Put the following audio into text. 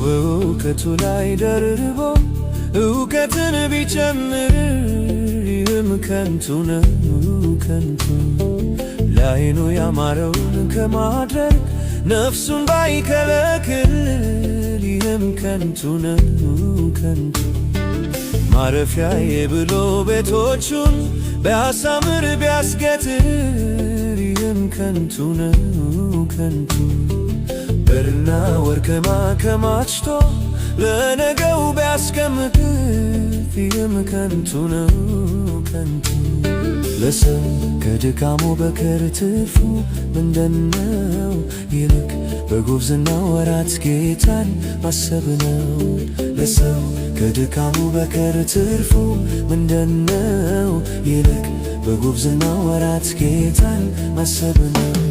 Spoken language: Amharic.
በእውቀቱ ላይ ደርቦ እውቀትን ቢጨምር ይህም ከንቱ ነው ከንቱ። ለዓይኑ ያማረውን ከማድረግ ነፍሱን ባይከለክል ይህም ከንቱ ነው ከንቱ። ማረፊያዬ ብሎ ቤቶቹን ቢያሳምር ቢያስገትር ይህም ከንቱ ነው ከንቱ። ብርና ወርቅ ማከማችቶ ለነገው ቢያስቀምጥ ይህም ከንቱ ነው ከንቱ። ለሰው ከድካሙ በቀር ትርፉ ምንድነው? ይልቅ በጉብዝና ወራት ጌታን ማሰብ ነው። ለሰው ከድካሙ በቀር ትርፉ ምንድነው? ይልቅ በጉብዝና ወራት ጌታን ማሰብ ነው።